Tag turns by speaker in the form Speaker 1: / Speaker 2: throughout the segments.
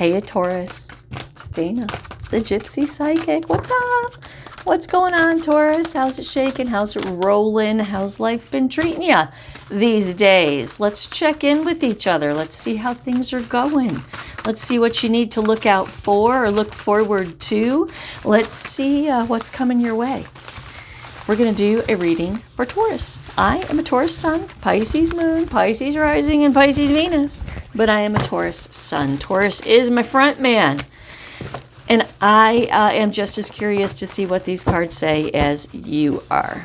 Speaker 1: Hey, Taurus. It's Dana, the Gypsy Psychic. What's up? What's going on, Taurus? How's it shaking? How's it rolling? How's life been treating you these days? Let's check in with each other. Let's see how things are going. Let's see what you need to look out for or look forward to. Let's see what's coming your way. We're going to do a reading for Taurus. I am a Taurus Sun, Pisces Moon, Pisces Rising, and Pisces Venus. But I am a Taurus Sun. Taurus is my front man. And I am just as curious to see what these cards say as you are.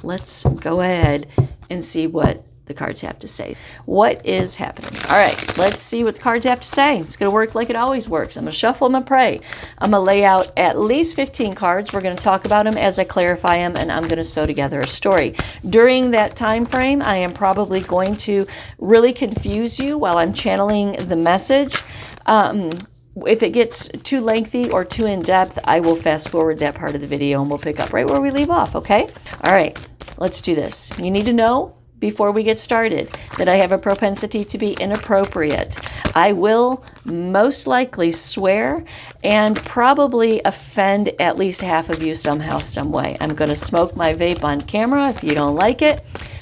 Speaker 1: Let's go ahead and see what the cards have to say. What is happening? All right, let's see what the cards have to say. It's going to work like it always works. I'm going to shuffle them and pray. I'm going to lay out at least 15 cards. We're going to talk about them as I clarify them, and I'm going to sew together a story. During that time frame, I am probably going to really confuse you while I'm channeling the message. If it gets too lengthy or too in-depth, I will fast forward that part of the video and we'll pick up right where we leave off, okay? All right, let's do this. You need to know before we get started that I have a propensity to be inappropriate. I will most likely swear and probably offend at least half of you somehow, some way. I'm going to smoke my vape on camera. If you don't like it,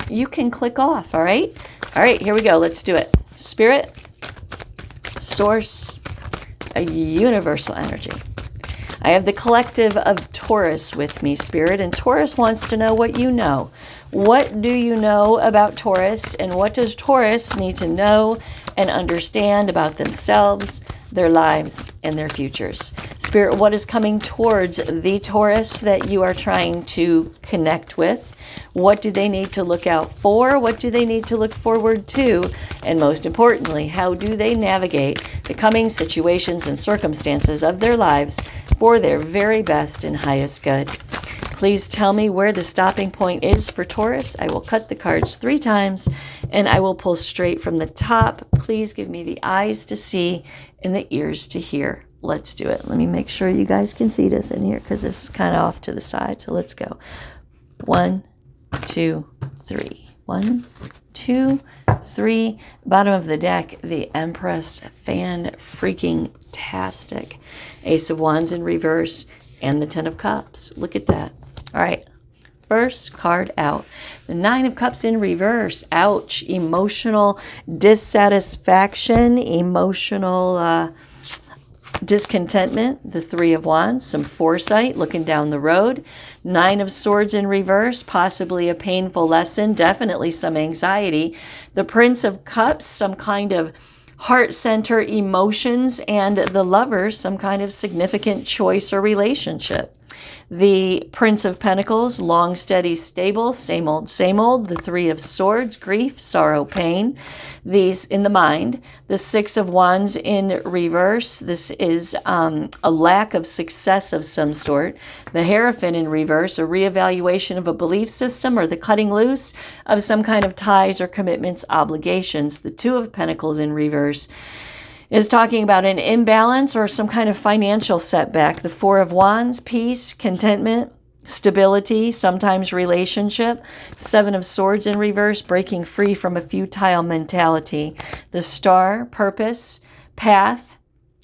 Speaker 1: you can click off, all right? All right, here we go. Let's do it. Spirit, Source, a universal energy. I have the collective of Taurus with me, Spirit, and Taurus wants to know what you know. What do you know about Taurus, and what does Taurus need to know and understand about themselves, their lives, and their futures? Spirit, what is coming towards the Taurus that you are trying to connect with? What do they need to look out for? What do they need to look forward to? And most importantly, how do they navigate the coming situations and circumstances of their lives for their very best and highest good? Please tell me where the stopping point is for Taurus. I will cut the cards 3 times and I will pull straight from the top. Please give me the eyes to see and the ears to hear. Let's do it. Let me make sure you guys can see this in here because this is kind of off to the side. So let's go. 1, 2, 3. 1, 2, 3. Bottom of the deck, the Empress, fan-freaking-tastic. Ace of Wands in reverse and the 10 of Cups. Look at that. All right, first card out. The 9 of Cups in reverse. Ouch. Emotional dissatisfaction, emotional discontentment. The 3 of Wands, some foresight, looking down the road. 9 of Swords in reverse, possibly a painful lesson, definitely some anxiety. The Prince of Cups, some kind of heart center emotions, and the Lovers, some kind of significant choice or relationship. The Prince of Pentacles, long, steady, stable, same old, same old. The 3 of Swords, grief, sorrow, pain. These in the mind. The 6 of Wands in reverse. This is a lack of success of some sort. The Hierophant in reverse, a reevaluation of a belief system or the cutting loose of some kind of ties or commitments, obligations. The 2 of Pentacles in reverse is talking about an imbalance or some kind of financial setback. The 4 of Wands, peace, contentment, stability, sometimes relationship. 7 of Swords in reverse, breaking free from a futile mentality. The Star, purpose, path,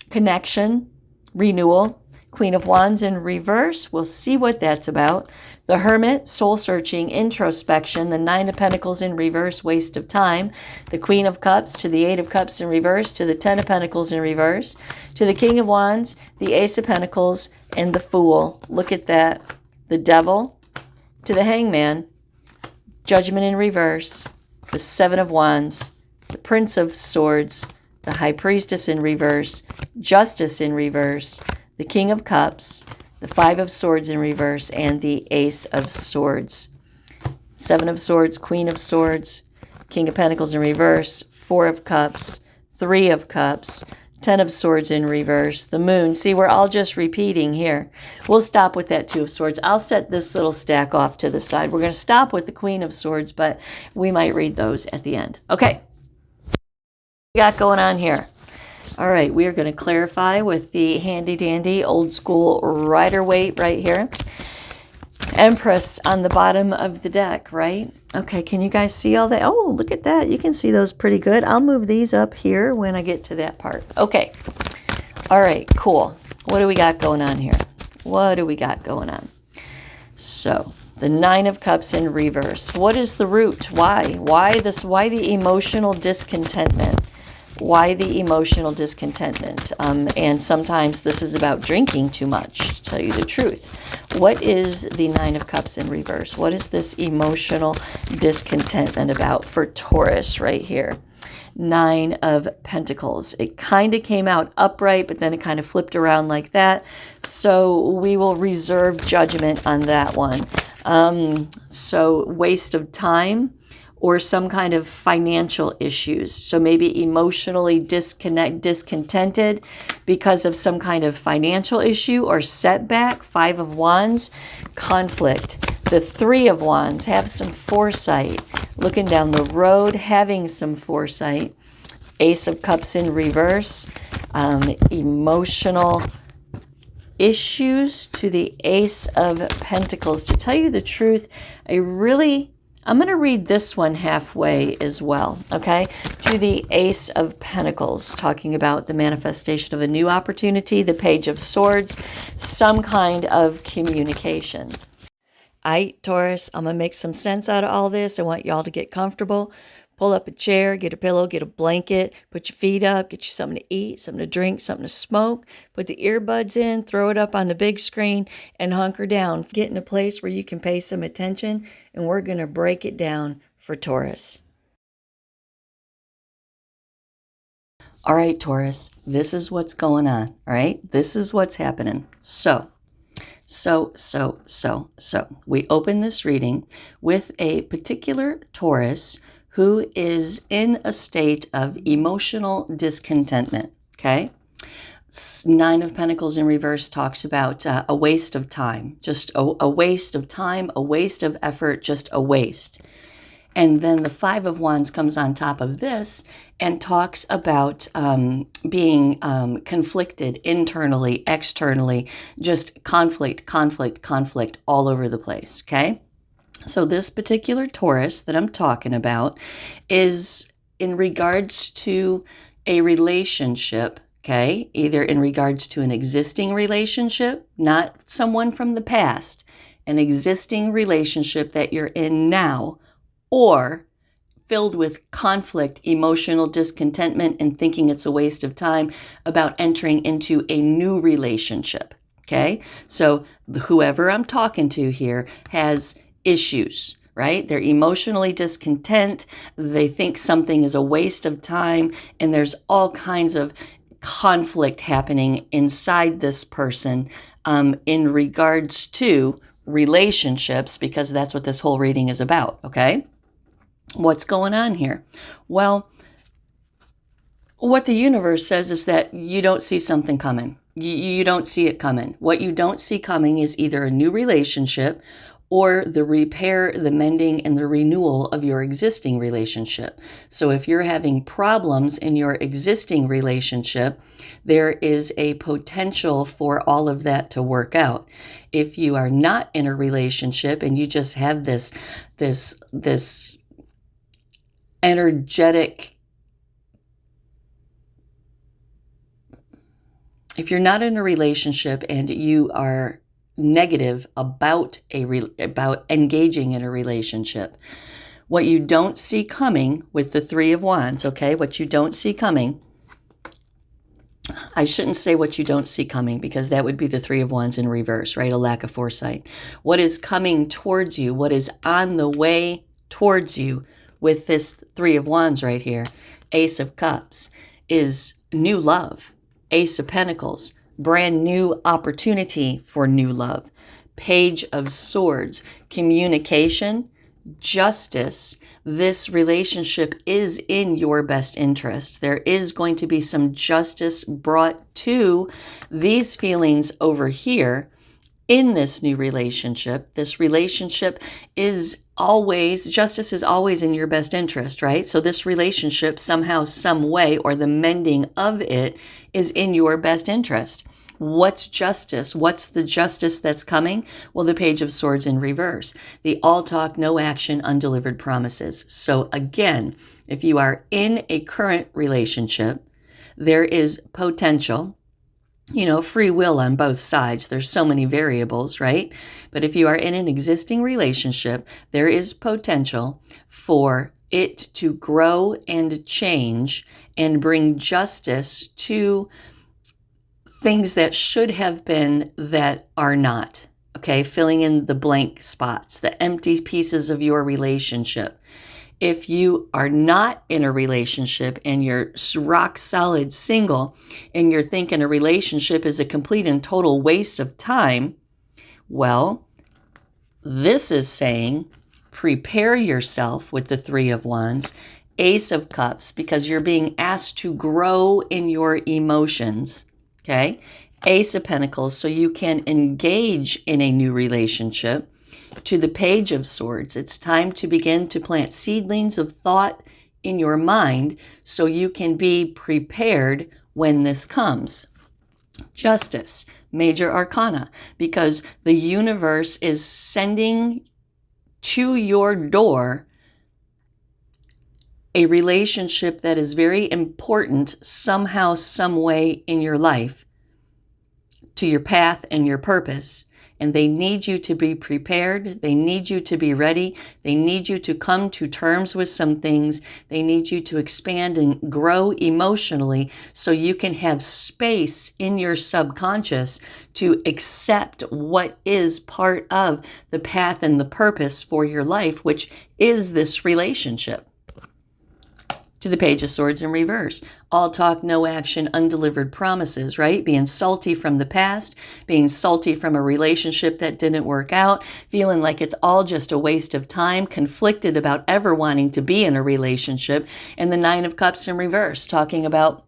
Speaker 1: connection, renewal. Queen of Wands in reverse, we'll see what that's about. The Hermit, soul-searching, introspection. The 9 of Pentacles in reverse, waste of time. The Queen of Cups to the 8 of Cups in reverse, to the 10 of Pentacles in reverse, to the King of Wands, the Ace of Pentacles, and the Fool. Look at that. The Devil to the Hangman, Judgment in reverse, the 7 of Wands, the Prince of Swords, the High Priestess in reverse, Justice in reverse, the King of Cups, the 5 of Swords in reverse, and the Ace of Swords. 7 of Swords, Queen of Swords, King of Pentacles in reverse, 4 of Cups, 3 of Cups, 10 of Swords in reverse, the Moon. See, we're all just repeating here. We'll stop with that 2 of Swords. I'll set this little stack off to the side. We're going to stop with the Queen of Swords, but we might read those at the end. Okay. What we got going on here? All right, we are going to clarify with the handy-dandy old-school Rider-Waite right here. Empress on the bottom of the deck, right? Okay, can you guys see all that? Oh, look at that. You can see those pretty good. I'll move these up here when I get to that part. Okay, All right, cool. What do we got going on here? What do we got going on? So the Nine of Cups in reverse. What is the root? Why? Why the emotional discontentment? Why the emotional discontentment? And sometimes this is about drinking too much, to tell you the truth. What is the Nine of Cups in reverse? What is this emotional discontentment about for Taurus right here? Nine of Pentacles. It kind of came out upright, but then it kind of flipped around like that. So we will reserve judgment on that one. So waste of time or some kind of financial issues. So maybe emotionally discontented because of some kind of financial issue or setback. Five of Wands, conflict. The Three of Wands, have some foresight. Looking down the road, having some foresight. Ace of Cups in reverse, emotional issues to the Ace of Pentacles. To tell you the truth, I'm going to read this one halfway as well, okay? To the Ace of Pentacles, talking about the manifestation of a new opportunity, the Page of Swords, some kind of communication. All right, Taurus, I'm going to make some sense out of all this. I want y'all to get comfortable. Pull up a chair, get a pillow, get a blanket, put your feet up, get you something to eat, something to drink, something to smoke, put the earbuds in, throw it up on the big screen, and hunker down. Get in a place where you can pay some attention, and we're going to break it down for Taurus. All right, Taurus, this is what's going on, all right? This is what's happening. So we open this reading with a particular Taurus who is in a state of emotional discontentment, okay? Nine of Pentacles in reverse talks about a waste of time, just a waste of time, a waste of effort, just a waste. And then the Five of Wands comes on top of this and talks about being conflicted internally, externally, just conflict all over the place, okay? So this particular Taurus that I'm talking about is in regards to a relationship, okay? Either in regards to an existing relationship, not someone from the past, an existing relationship that you're in now, or filled with conflict, emotional discontentment, and thinking it's a waste of time about entering into a new relationship, okay? So whoever I'm talking to here has issues, right? They're emotionally discontent. They think something is a waste of time, and there's all kinds of conflict happening inside this person in regards to relationships, because that's what this whole reading is about, okay? What's going on here? Well, what the universe says is that you don't see something coming. You don't see it coming. What you don't see coming is either a new relationship or the repair, the mending, and the renewal of your existing relationship. So if you're having problems in your existing relationship, there is a potential for all of that to work out. If you are not in a relationship and you just have this energetic, if you're not in a relationship and you are negative about engaging in a relationship, what you don't see coming with the Three of Wands, okay? What you don't see coming, I shouldn't say what you don't see coming, because that would be the Three of Wands in reverse, right? A lack of foresight. What is coming towards you, what is on the way towards you with this Three of Wands right here, Ace of Cups, is new love. Ace of Pentacles, brand new opportunity for new love. Page of Swords, communication, justice. This relationship is in your best interest. There is going to be some justice brought to these feelings over here in this new relationship. This relationship is always, justice is always in your best interest, right? So this relationship somehow, some way, or the mending of it is in your best interest. What's justice? What's the justice that's coming? Well, the Page of Swords in reverse. The all talk, no action, undelivered promises. So again, if you are in a current relationship, there is potential free will on both sides. There's so many variables, right? But if you are in an existing relationship, there is potential for it to grow and change and bring justice to things that should have been that are not. Okay, filling in the blank spots, the empty pieces of your relationship. If you are not in a relationship and you're rock solid single and you're thinking a relationship is a complete and total waste of time, well, this is saying prepare yourself with the Three of Wands, Ace of Cups, because you're being asked to grow in your emotions, okay? Ace of Pentacles, so you can engage in a new relationship. To the Page of Swords, it's time to begin to plant seedlings of thought in your mind so you can be prepared when this comes. Justice, Major Arcana, because the universe is sending to your door a relationship that is very important somehow, some way in your life, to your path and your purpose. And they need you to be prepared. They need you to be ready. They need you to come to terms with some things. They need you to expand and grow emotionally so you can have space in your subconscious to accept what is part of the path and the purpose for your life, which is this relationship. To the Page of Swords in reverse. All talk, no action, undelivered promises, right? Being salty from the past, being salty from a relationship that didn't work out, feeling like it's all just a waste of time, conflicted about ever wanting to be in a relationship. And the Nine of Cups in reverse, talking about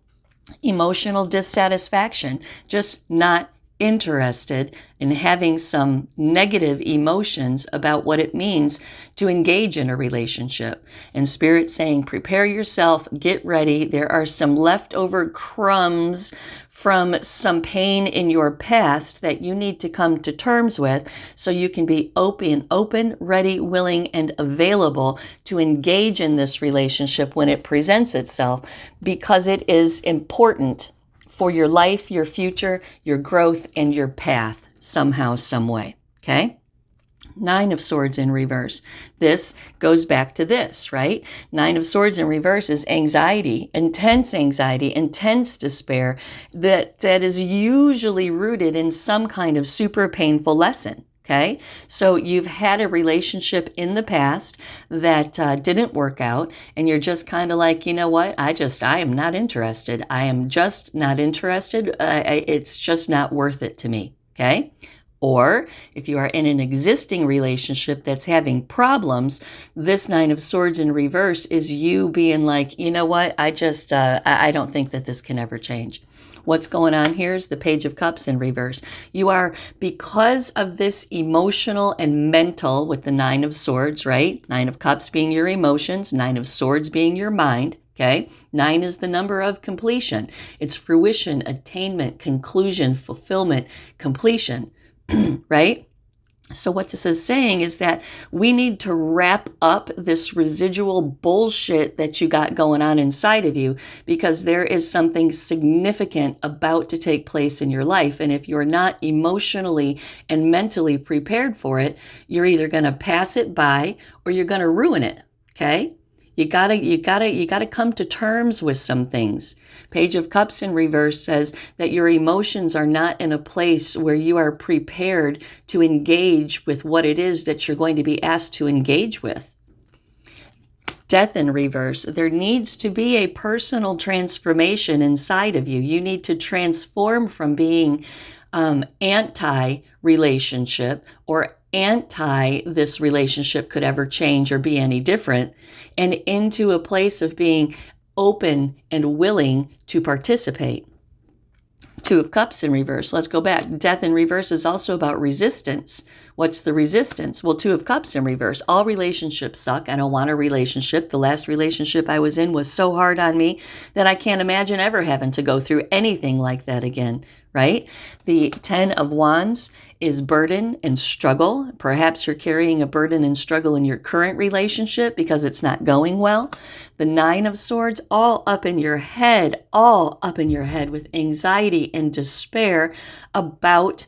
Speaker 1: emotional dissatisfaction, just not interested in having some negative emotions about what it means to engage in a relationship. And Spirit saying, prepare yourself, get ready. There are some leftover crumbs from some pain in your past that you need to come to terms with so you can be open, ready, willing, and available to engage in this relationship when it presents itself, because it is important for your life, your future, your growth, and your path somehow, some way, okay? Nine of Swords in reverse. This goes back to this, right? Nine of Swords in reverse is anxiety, intense despair that is usually rooted in some kind of super painful lesson. Okay, so you've had a relationship in the past that didn't work out, and you're just kind of like, you know what? I am not interested. I am just not interested. It's just not worth it to me. Okay. Or if you are in an existing relationship that's having problems, this Nine of Swords in reverse is you being like, you know what? I don't think that this can ever change. What's going on here is the Page of Cups in reverse. You are, because of this emotional and mental with the Nine of Swords, right? Nine of Cups being your emotions, Nine of Swords being your mind, okay? 9 is the number of completion. It's fruition, attainment, conclusion, fulfillment, completion, right? So what this is saying is that we need to wrap up this residual bullshit that you got going on inside of you, because there is something significant about to take place in your life. And if you're not emotionally and mentally prepared for it, you're either going to pass it by or you're going to ruin it. Okay? You gotta come to terms with some things. Page of Cups in reverse says that your emotions are not in a place where you are prepared to engage with what it is that you're going to be asked to engage with. Death in reverse. There needs to be a personal transformation inside of you. You need to transform from being anti-relationship or anti this relationship could ever change or be any different, and into a place of being open and willing to participate. Two of Cups in reverse. Let's go back. Death in reverse is also about resistance What's the resistance? Well, Two of Cups in reverse. All relationships suck. I don't want a relationship. The last relationship I was in was so hard on me that I can't imagine ever having to go through anything like that again, right? The Ten of Wands is burden and struggle. Perhaps you're carrying a burden and struggle in your current relationship because it's not going well. The Nine of Swords, all up in your head with anxiety and despair about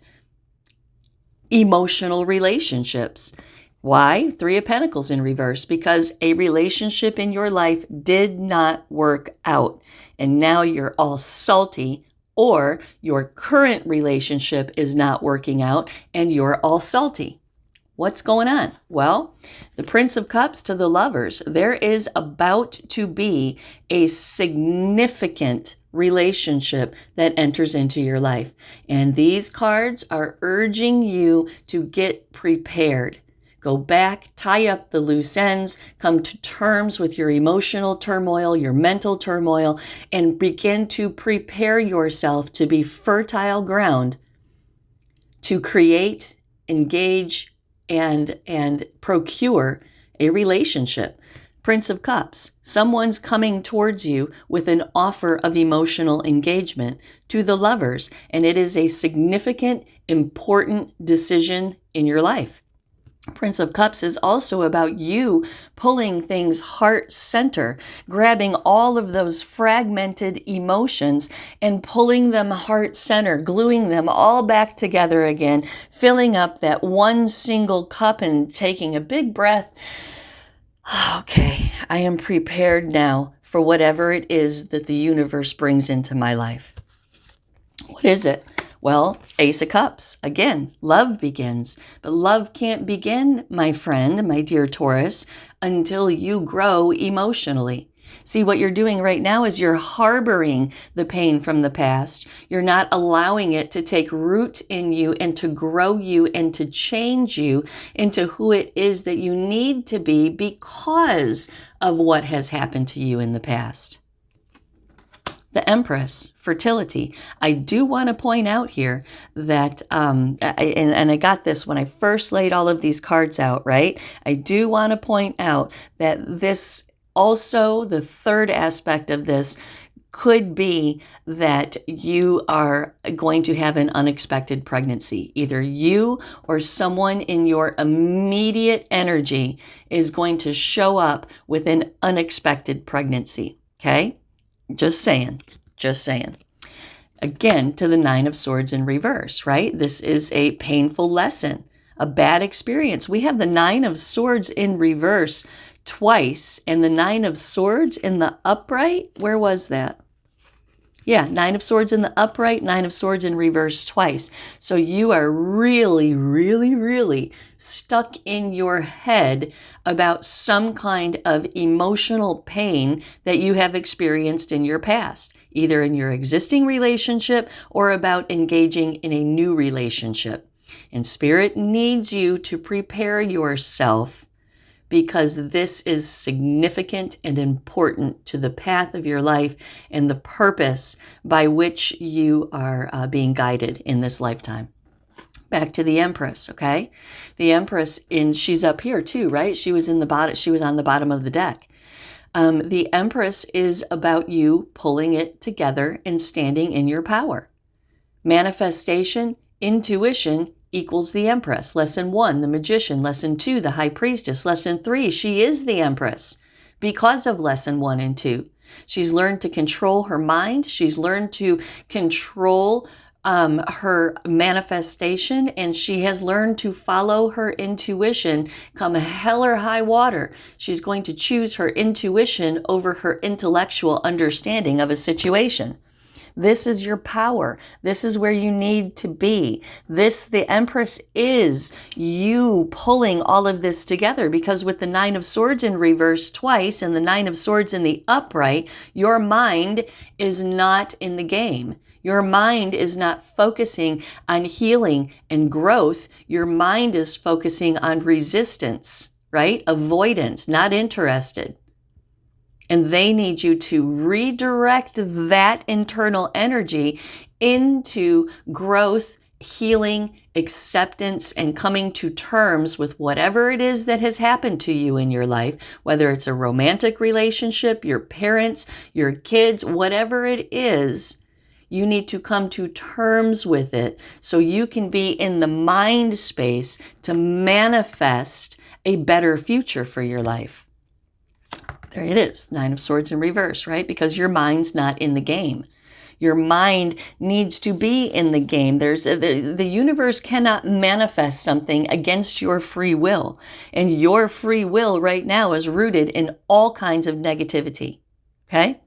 Speaker 1: emotional relationships. Why? Three of Pentacles in reverse, because a relationship in your life did not work out. And now you're all salty, or your current relationship is not working out and you're all salty. What's going on? Well, the Prince of Cups to the Lovers. There is about to be a significant relationship that enters into your life. And these cards are urging you to get prepared. Go back, tie up the loose ends, come to terms with your emotional turmoil, your mental turmoil, and begin to prepare yourself to be fertile ground to create, engage, and procure a relationship. Prince of Cups, someone's coming towards you with an offer of emotional engagement to the Lovers, and it is a significant, important decision in your life. Prince of Cups is also about you pulling things heart center, grabbing all of those fragmented emotions and pulling them heart center, gluing them all back together again, filling up that one single cup and taking a big breath. Okay, I am prepared now for whatever it is that the universe brings into my life. What is it? Well, Ace of Cups. Again, love begins. But love can't begin, my friend, my dear Taurus, until you grow emotionally. See, what you're doing right now is you're harboring the pain from the past. You're not allowing it to take root in you and to grow you and to change you into who it is that you need to be because of what has happened to you in the past. The Empress, fertility. I do want to point out here that, and I got this when I first laid all of these cards out, right? I do want to point out that this also, the third aspect of this could be that you are going to have an unexpected pregnancy. Either you or someone in your immediate energy is going to show up with an unexpected pregnancy, okay? Just saying. Again, to the Nine of Swords in reverse, right? This is a painful lesson, a bad experience. We have the Nine of Swords in reverse twice and the Nine of Swords in the upright. Where was that? Yeah, Nine of Swords in the upright, Nine of Swords in reverse twice. So you are really, really, really stuck in your head about some kind of emotional pain that you have experienced in your past, either in your existing relationship or about engaging in a new relationship. And Spirit needs you to prepare yourself because this is significant and important to the path of your life and the purpose by which you are being guided in this lifetime. Back to the Empress, okay? The Empress, she's up here too, right? She was on the bottom of the deck. The Empress is about you pulling it together and standing in your power. Manifestation, intuition, equals the Empress. Lesson 1, the Magician. Lesson 2, the High Priestess. Lesson 3, she is the Empress because of lesson 1 and 2. She's learned to control her mind. She's learned to control her manifestation, and she has learned to follow her intuition come hell or high water. She's going to choose her intuition over her intellectual understanding of a situation. This is your power. This is where you need to be. The Empress is you pulling all of this together, because with the Nine of Swords in reverse twice and the Nine of Swords in the upright, your mind is not in the game. Your mind is not focusing on healing and growth. Your mind is focusing on resistance, right? Avoidance, not interested. And they need you to redirect that internal energy into growth healing, acceptance, and coming to terms with whatever it is that has happened to you in your life, whether it's a romantic relationship, your parents, your kids, whatever it is, you need to come to terms with it so you can be in the mind space to manifest a better future for your life. There it is, Nine of Swords in reverse, right? Because your mind's not in the game. Your mind needs to be in the game. The universe cannot manifest something against your free will. And your free will right now is rooted in all kinds of negativity. Okay?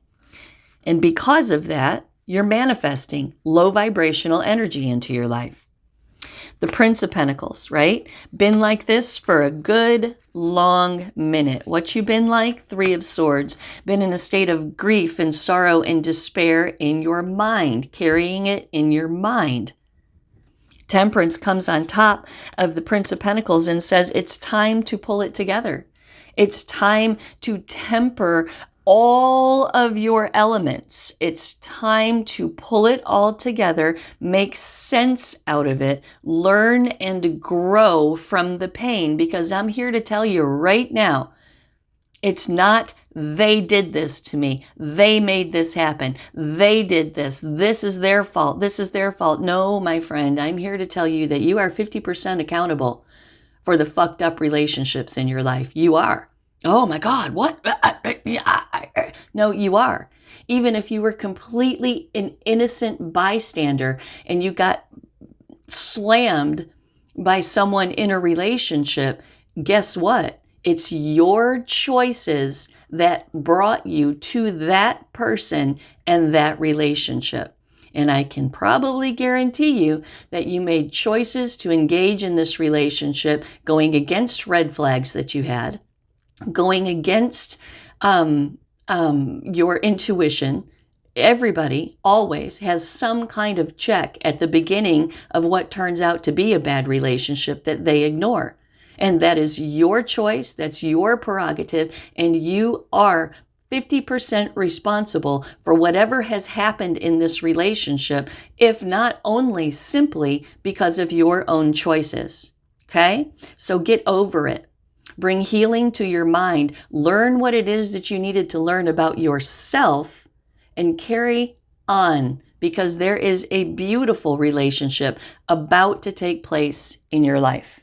Speaker 1: And because of that, you're manifesting low vibrational energy into your life. The Prince of Pentacles, right? Been like this for a good long minute. What you been like? Three of Swords. Been in a state of grief and sorrow and despair in your mind, carrying it in your mind. Temperance comes on top of the Prince of Pentacles and says it's time to pull it together. It's time to temper all of your elements. It's time to pull it all together, make sense out of it, learn and grow from the pain, because I'm here to tell you right now, it's not they did this to me, they made this happen, they did this is their fault, this is their fault. No, my friend, I'm here to tell you that you are 50% accountable for the fucked up relationships in your life. You are. Oh my God, what? No, you are. Even if you were completely an innocent bystander and you got slammed by someone in a relationship, guess what? It's your choices that brought you to that person and that relationship. And I can probably guarantee you that you made choices to engage in this relationship going against red flags that you had, going against your intuition. Everybody always has some kind of check at the beginning of what turns out to be a bad relationship that they ignore. And that is your choice. That's your prerogative. And you are 50% responsible for whatever has happened in this relationship, if not only simply because of your own choices. Okay? So get over it. Bring healing to your mind. Learn what it is that you needed to learn about yourself and carry on, because there is a beautiful relationship about to take place in your life.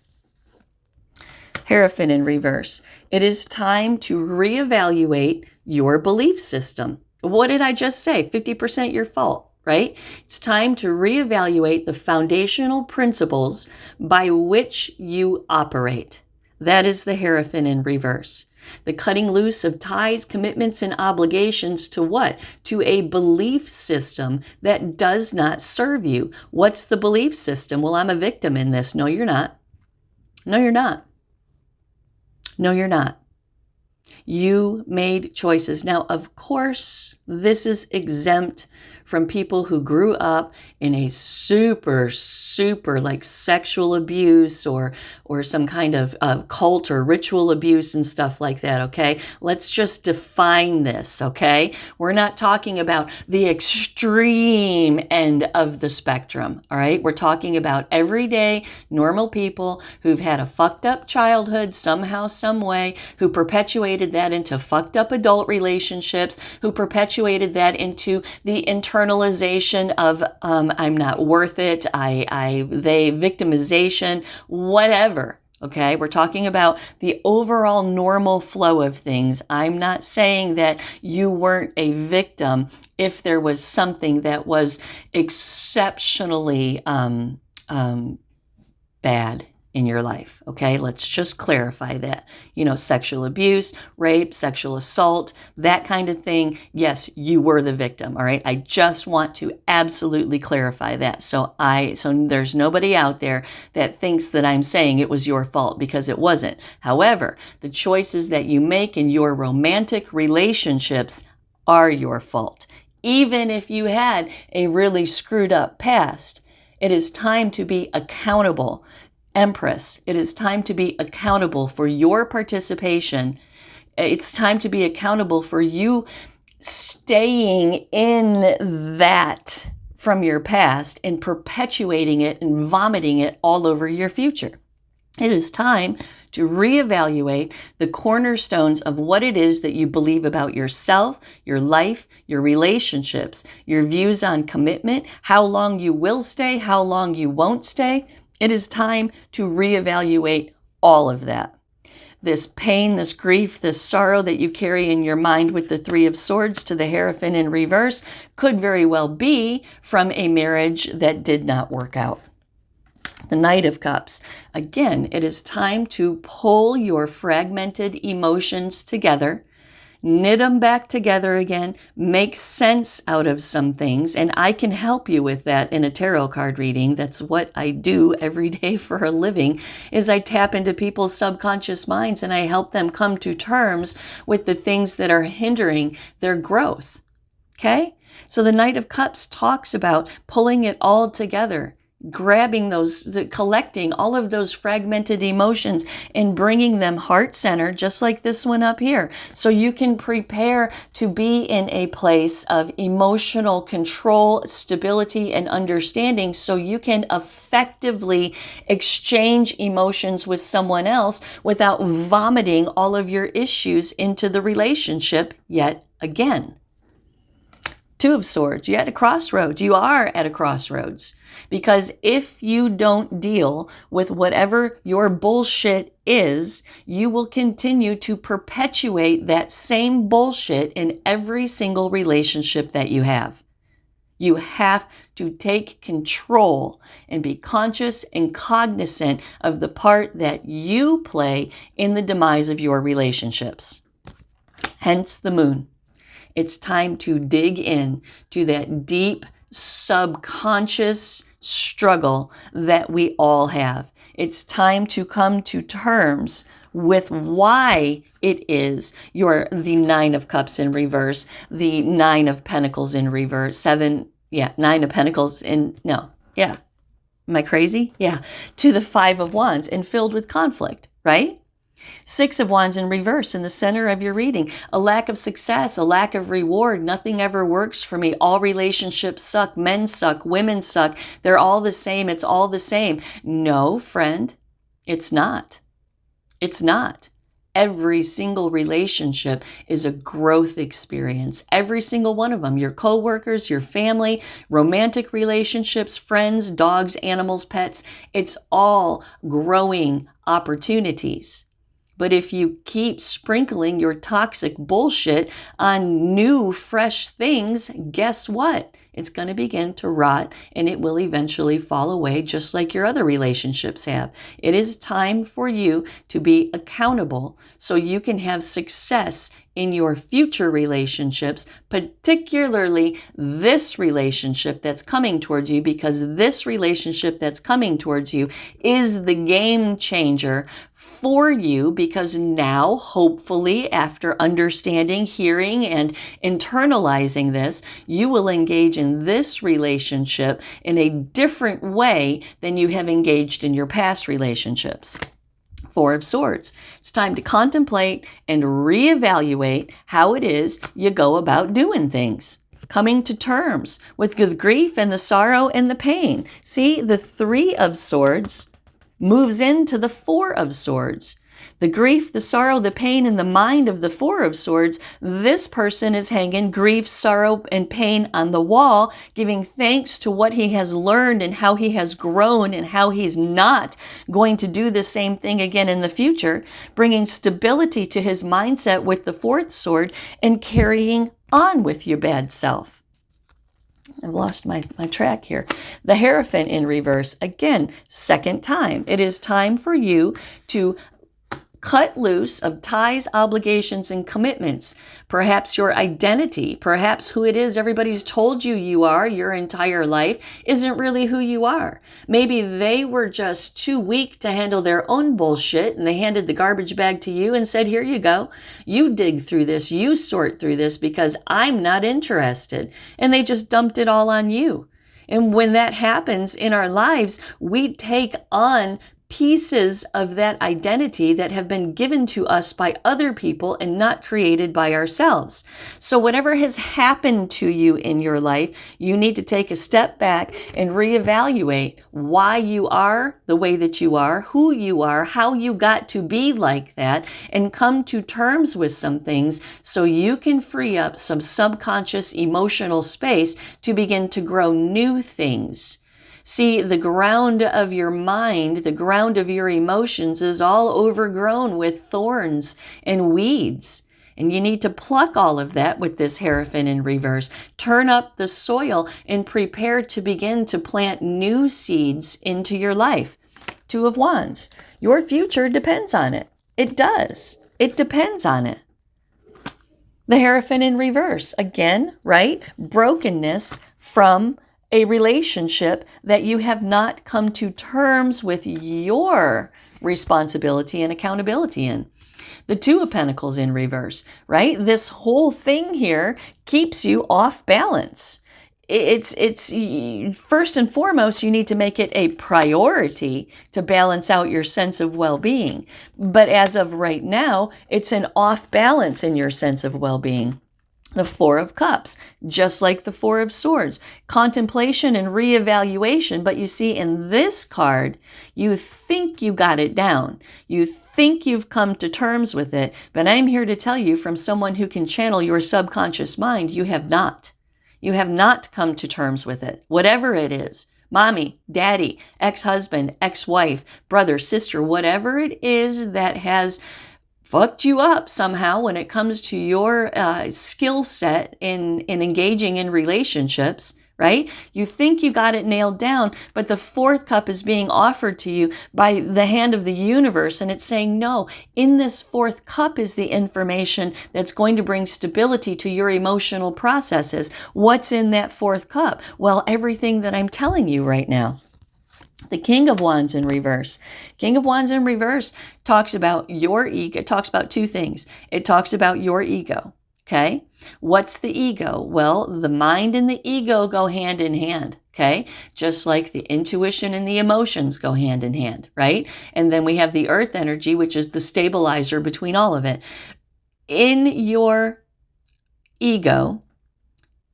Speaker 1: Hierophant in reverse. It is time to reevaluate your belief system. What did I just say? 50% your fault, right? It's time to reevaluate the foundational principles by which you operate. That is the Hierophant in reverse. The cutting loose of ties, commitments, and obligations to what? To a belief system that does not serve you. What's the belief system? Well, I'm a victim in this. No, you're not. No, you're not. No, you're not. You made choices. Now, of course, this is exempt from people who grew up in a super like sexual abuse or some kind of cult or ritual abuse and stuff like that, okay? Let's just define this, okay? We're not talking about the extreme end of the spectrum, all right? We're talking about everyday, normal people who've had a fucked up childhood somehow, some way, who perpetuated that into fucked up adult relationships, who perpetuated that into the internalization of I'm not worth it, they victimization, whatever. Okay, we're talking about the overall normal flow of things. I'm not saying that you weren't a victim if there was something that was exceptionally bad in your life. Okay, let's just clarify that. You know, sexual abuse, rape, sexual assault, that kind of thing. Yes, you were the victim. All right, I just want to absolutely clarify that. So there's nobody out there that thinks that I'm saying it was your fault, because it wasn't. However, the choices that you make in your romantic relationships are your fault. Even if you had a really screwed up past, it is time to be accountable. Empress, it is time to be accountable for your participation. It's time to be accountable for you staying in that from your past and perpetuating it and vomiting it all over your future. It is time to reevaluate the cornerstones of what it is that you believe about yourself, your life, your relationships, your views on commitment, how long you will stay, how long you won't stay. It is time to reevaluate all of that. This pain, this grief, this sorrow that you carry in your mind with the Three of Swords to the Hierophant in reverse could very well be from a marriage that did not work out. The Knight of Cups. Again, it is time to pull your fragmented emotions together, knit them back together again, make sense out of some things, and I can help you with that in a tarot card reading. That's what I do every day for a living, is I tap into people's subconscious minds and I help them come to terms with the things that are hindering their growth. Okay? So the Knight of Cups talks about pulling it all together, grabbing collecting all of those fragmented emotions and bringing them heart-centered, just like this one up here. So you can prepare to be in a place of emotional control, stability, and understanding so you can effectively exchange emotions with someone else without vomiting all of your issues into the relationship yet again. Two of Swords, you're at a crossroads. You are at a crossroads. Because if you don't deal with whatever your bullshit is, you will continue to perpetuate that same bullshit in every single relationship that you have. You have to take control and be conscious and cognizant of the part that you play in the demise of your relationships. Hence the Moon. It's time to dig in to that deep subconscious struggle that we all have. It's time to come to terms with why it is you're the Nine of Cups in reverse, the Nine of Pentacles in reverse, Nine of Pentacles am I crazy? Yeah. To the Five of Wands and filled with conflict, right? Six of Wands in reverse in the center of your reading. A lack of success, a lack of reward. Nothing ever works for me. All relationships suck. Men suck. Women suck. They're all the same. It's all the same. No, friend, it's not. It's not. Every single relationship is a growth experience. Every single one of them. Your coworkers, your family, romantic relationships, friends, dogs, animals, pets. It's all growing opportunities. But if you keep sprinkling your toxic bullshit on new, fresh things, guess what? It's going to begin to rot and it will eventually fall away just like your other relationships have. It is time for you to be accountable so you can have success in your future relationships, particularly this relationship that's coming towards you, because this relationship that's coming towards you is the game changer for you, because now, hopefully, after understanding, hearing, and internalizing this, you will engage in this relationship in a different way than you have engaged in your past relationships. Four of Swords. It's time to contemplate and reevaluate how it is you go about doing things. Coming to terms with the grief and the sorrow and the pain. See, the Three of Swords moves into the Four of Swords. The grief, the sorrow, the pain in the mind of the Four of Swords, this person is hanging grief, sorrow, and pain on the wall, giving thanks to what he has learned and how he has grown and how he's not going to do the same thing again in the future, bringing stability to his mindset with the Fourth Sword and carrying on with your bad self. I've lost my track here. The Hierophant in reverse, again, second time. It is time for you to cut loose of ties, obligations, and commitments. Perhaps your identity, perhaps who it is everybody's told you you are your entire life isn't really who you are. Maybe they were just too weak to handle their own bullshit and they handed the garbage bag to you and said, here you go. You dig through this, you sort through this because I'm not interested. And they just dumped it all on you. And when that happens in our lives, we take on pieces of that identity that have been given to us by other people and not created by ourselves. So whatever has happened to you in your life, you need to take a step back and reevaluate why you are the way that you are, who you are, how you got to be like that, and come to terms with some things so you can free up some subconscious emotional space to begin to grow new things. See, the ground of your mind, the ground of your emotions is all overgrown with thorns and weeds. And you need to pluck all of that with this Hierophant in reverse. Turn up the soil and prepare to begin to plant new seeds into your life. Two of Wands. Your future depends on it. It does. It depends on it. The Hierophant in reverse. Again, right? Brokenness from a relationship that you have not come to terms with your responsibility and accountability in. The Two of Pentacles in reverse, right? This whole thing here keeps you off balance. It's first and foremost, you need to make it a priority to balance out your sense of well-being. But as of right now, it's an off balance in your sense of well-being. The Four of Cups, just like the Four of Swords, contemplation and reevaluation. But you see, in this card, you think you got it down. You think you've come to terms with it. But I'm here to tell you from someone who can channel your subconscious mind, you have not. You have not come to terms with it, whatever it is. Mommy, daddy, ex-husband, ex-wife, brother, sister, whatever it is that has fucked you up somehow when it comes to your skill set in engaging in relationships, right? You think you got it nailed down, but the fourth cup is being offered to you by the hand of the universe, and it's saying, no, in this fourth cup is the information that's going to bring stability to your emotional processes. What's in that fourth cup? Well, everything that I'm telling you right now. The King of Wands in reverse. King of Wands in reverse talks about your ego. It talks about two things. It talks about your ego. Okay. What's the ego? Well, the mind and the ego go hand in hand. Okay. Just like the intuition and the emotions go hand in hand. Right. And then we have the earth energy, which is the stabilizer between all of it. In your ego,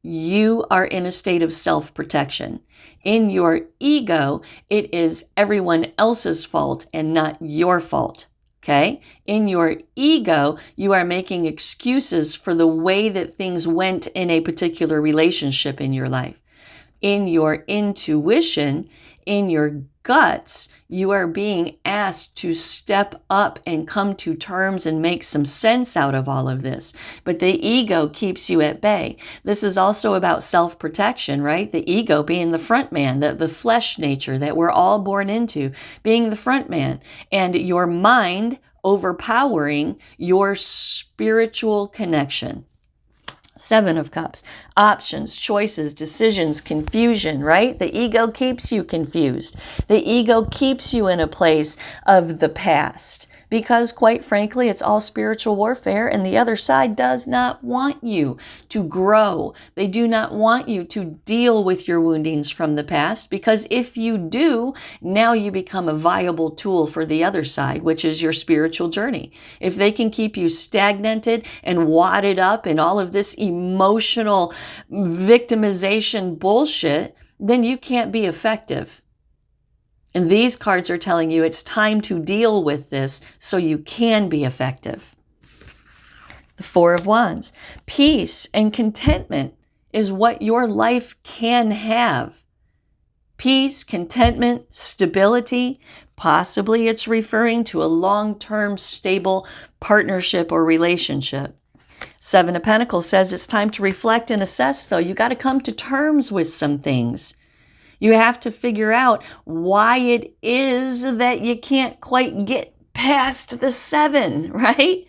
Speaker 1: you are in a state of self-protection. In your ego, it is everyone else's fault and not your fault. Okay? In your ego, you are making excuses for the way that things went in a particular relationship in your life. In your intuition, in your guts, you are being asked to step up and come to terms and make some sense out of all of this. But the ego keeps you at bay. This is also about self-protection, right? The ego being the front man, the flesh nature that we're all born into, being the front man, and your mind overpowering your spiritual connection. Seven of Cups, options, choices, decisions, confusion, right? The ego keeps you confused. The ego keeps you in a place of the past because, quite frankly, it's all spiritual warfare, and the other side does not want you to grow. They do not want you to deal with your woundings from the past, because if you do, now you become a viable tool for the other side, which is your spiritual journey. If they can keep you stagnated and wadded up in all of this emotional victimization bullshit, then you can't be effective. And these cards are telling you it's time to deal with this so you can be effective. The Four of Wands. Peace and contentment is what your life can have. Peace, contentment, stability. Possibly it's referring to a long-term stable partnership or relationship. Seven of Pentacles says it's time to reflect and assess, though. You got to come to terms with some things. You have to figure out why it is that you can't quite get past the seven, right?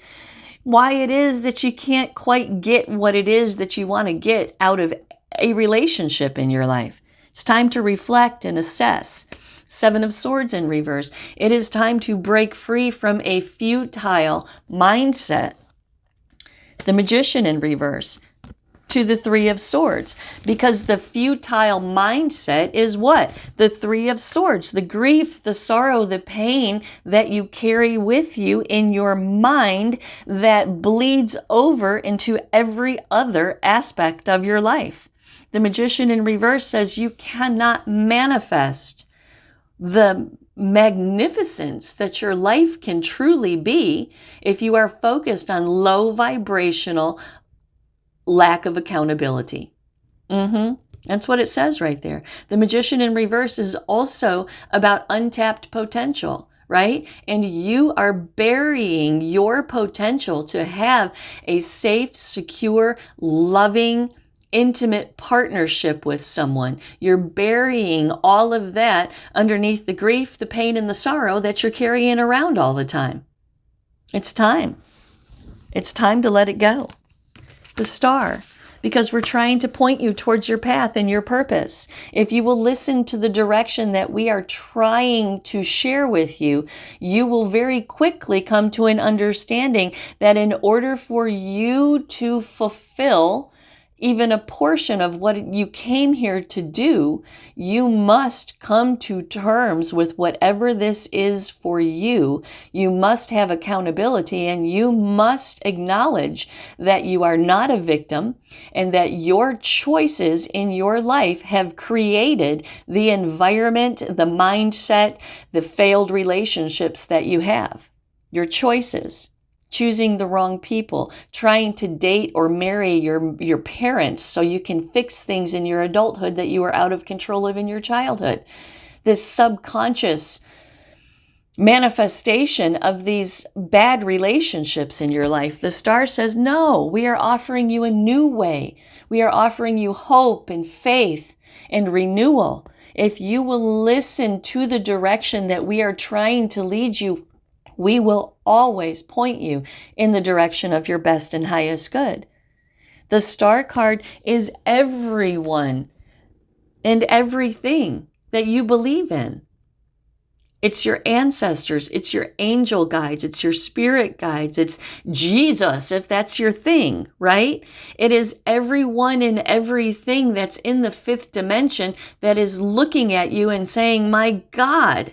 Speaker 1: Why it is that you can't quite get what it is that you want to get out of a relationship in your life. It's time to reflect and assess. Seven of Swords in reverse. It is time to break free from a futile mindset. The Magician in reverse. to the Three of Swords, because the futile mindset is what? The Three of Swords, the grief, the sorrow, the pain that you carry with you in your mind that bleeds over into every other aspect of your life. The Magician in reverse says you cannot manifest the magnificence that your life can truly be if you are focused on low vibrational lack of accountability. That's what it says right there. The Magician in reverse is also about untapped potential, right? And you are burying your potential to have a safe, secure, loving, intimate partnership with someone. You're burying all of that underneath the grief, the pain, and the sorrow that you're carrying around all the time. It's time. It's time to let it go. The Star, because we're trying to point you towards your path and your purpose. If you will listen to the direction that we are trying to share with you, you will very quickly come to an understanding that in order for you to fulfill even a portion of what you came here to do, you must come to terms with whatever this is for you. You must have accountability, and you must acknowledge that you are not a victim and that your choices in your life have created the environment, the mindset, the failed relationships that you have. Your choices. Choosing the wrong people, trying to date or marry your parents so you can fix things in your adulthood that you were out of control of in your childhood. This subconscious manifestation of these bad relationships in your life. The Star says, no, we are offering you a new way. We are offering you hope and faith and renewal. If you will listen to the direction that we are trying to lead you, we will always point you in the direction of your best and highest good. The Star card is everyone and everything that you believe in. It's your ancestors, it's your angel guides, it's your spirit guides, it's Jesus, if that's your thing, right? It is everyone and everything that's in the fifth dimension that is looking at you and saying, my God,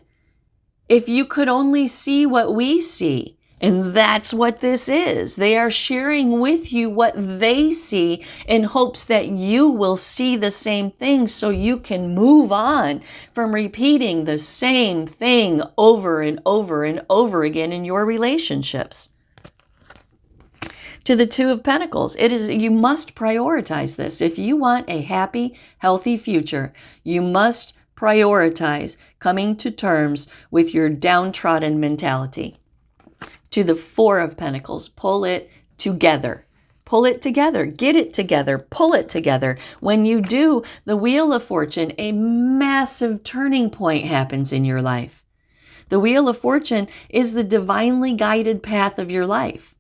Speaker 1: if you could only see what we see. And that's what this is. They are sharing with you what they see in hopes that you will see the same thing so you can move on from repeating the same thing over and over and over again in your relationships. To the Two of Pentacles, you must prioritize this. If you want a happy, healthy future, you must prioritize coming to terms with your downtrodden mentality. To the Four of Pentacles, pull it together. Pull it together. Get it together. Pull it together. When you do, the Wheel of Fortune, a massive turning point happens in your life. The Wheel of Fortune is the divinely guided path of your life.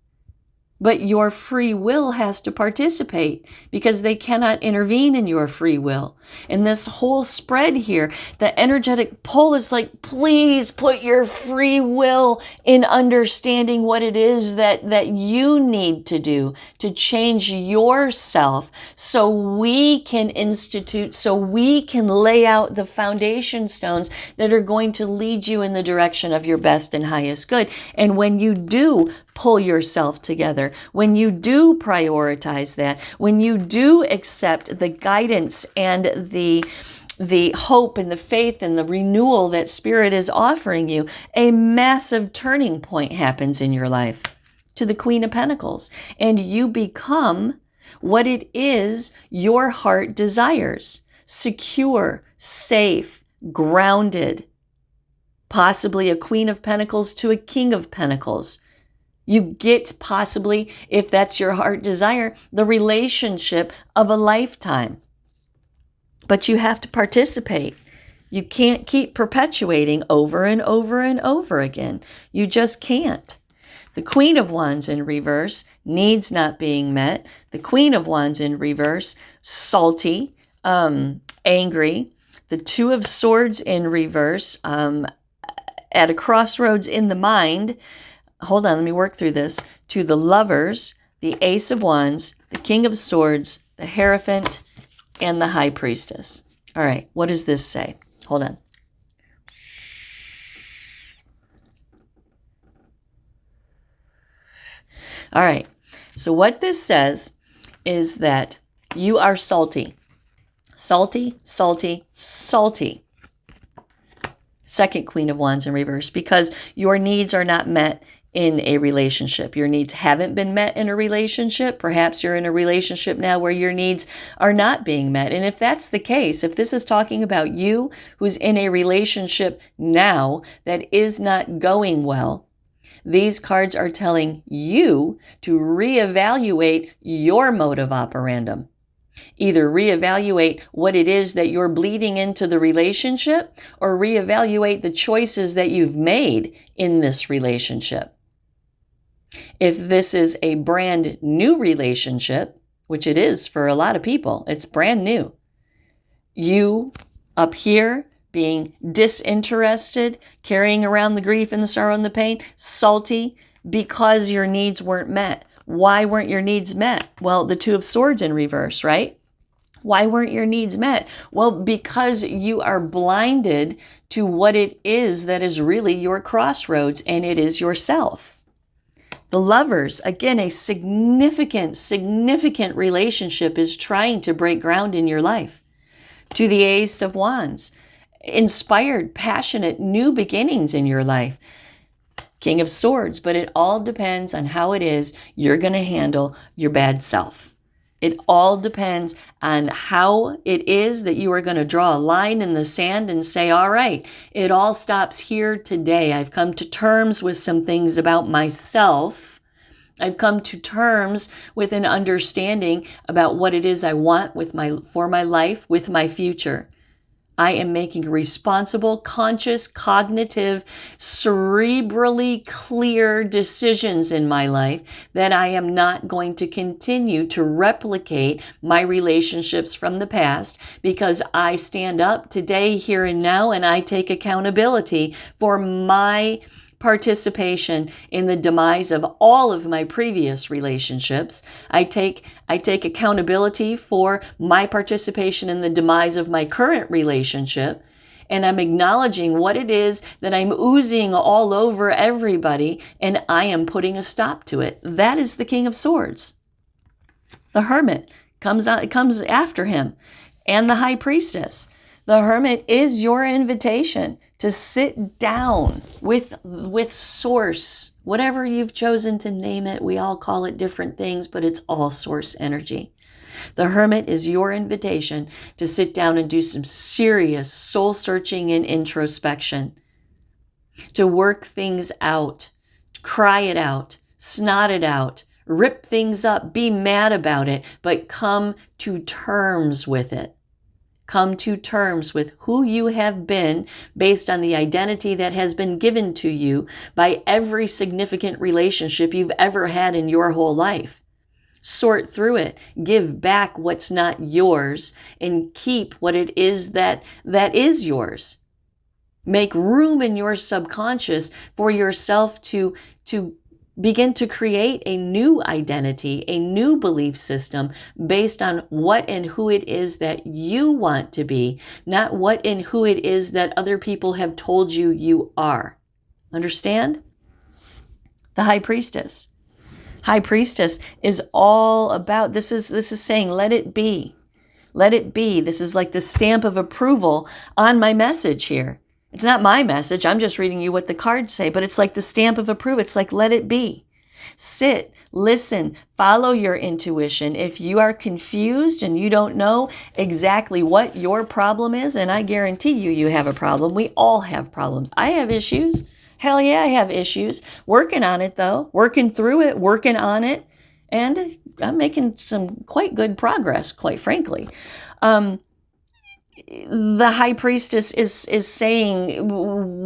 Speaker 1: But your free will has to participate because they cannot intervene in your free will. And this whole spread here, the energetic pull is like, please put your free will in understanding what it is that you need to do to change yourself so we can institute, so we can lay out the foundation stones that are going to lead you in the direction of your best and highest good. And when you do pull yourself together, when you do prioritize that, when you do accept the guidance and the hope and the faith and the renewal that Spirit is offering you, a massive turning point happens in your life. To the Queen of Pentacles, and you become what it is your heart desires. Secure, safe, grounded. Possibly a Queen of Pentacles to a King of Pentacles. You get possibly, if that's your heart desire, the relationship of a lifetime. But you have to participate. You can't keep perpetuating over and over and over again. You just can't. The Queen of Wands in reverse, needs not being met. The Queen of Wands in reverse, salty, angry. The Two of Swords in reverse, at a crossroads in the mind. Hold on, let me work through this. To the Lovers, the Ace of Wands, the King of Swords, the Hierophant, and the High Priestess. All right, what does this say? Hold on. All right, so what this says is that you are salty. Salty, salty, salty. Second Queen of Wands in reverse, because your needs are not met in a relationship. Your needs haven't been met in a relationship. Perhaps you're in a relationship now where your needs are not being met. And if that's the case, if this is talking about you who's in a relationship now that is not going well, these cards are telling you to reevaluate your mode of operandum. Either reevaluate what it is that you're bleeding into the relationship, or reevaluate the choices that you've made in this relationship. If this is a brand new relationship, which it is for a lot of people, it's brand new. You up here being disinterested, carrying around the grief and the sorrow and the pain, salty because your needs weren't met. Why weren't your needs met? Well, the Two of Swords in reverse, right? Why weren't your needs met? Well, because you are blinded to what it is that is really your crossroads, and it is yourself. The Lovers, again, a significant relationship is trying to break ground in your life. To the Ace of Wands, inspired, passionate, new beginnings in your life. King of Swords, but it all depends on how it is you're going to handle your bad self. It all depends on how it is that you are going to draw a line in the sand and say, all right, it all stops here today. I've come to terms with some things about myself. I've come to terms with an understanding about what it is I want for my life, with my future. I am making responsible, conscious, cognitive, cerebrally clear decisions in my life that I am not going to continue to replicate my relationships from the past, because I stand up today, here and now, and I take accountability for my participation in the demise of all of my previous relationships. I take accountability for my participation in the demise of my current relationship, and I'm acknowledging what it is that I'm oozing all over everybody, and I am putting a stop to it. That is the King of Swords. The Hermit comes after him, and the High Priestess. The Hermit is your invitation to sit down with Source, whatever you've chosen to name it. We all call it different things, but it's all Source energy. The Hermit is your invitation to sit down and do some serious soul searching and introspection, to work things out, cry it out, snot it out, rip things up, be mad about it, but come to terms with it. Come to terms with who you have been based on the identity that has been given to you by every significant relationship you've ever had in your whole life. Sort through it, give back what's not yours, and keep what it is that is yours. Make room in your subconscious for yourself to begin to create a new identity, a new belief system based on what and who it is that you want to be, not what and who it is that other people have told you you are. Understand? The High Priestess. High Priestess is all about, this is saying, let it be. Let it be. This is like the stamp of approval on my message here. It's not my message. I'm just reading you what the cards say, but it's like the stamp of approval. It's like, let it be. Sit, listen, follow your intuition. If you are confused and you don't know exactly what your problem is, and I guarantee you have a problem. We all have problems. I have issues. Hell yeah, I have issues. Working on it though, working through it, working on it. And I'm making some quite good progress, quite frankly. The High Priestess is saying,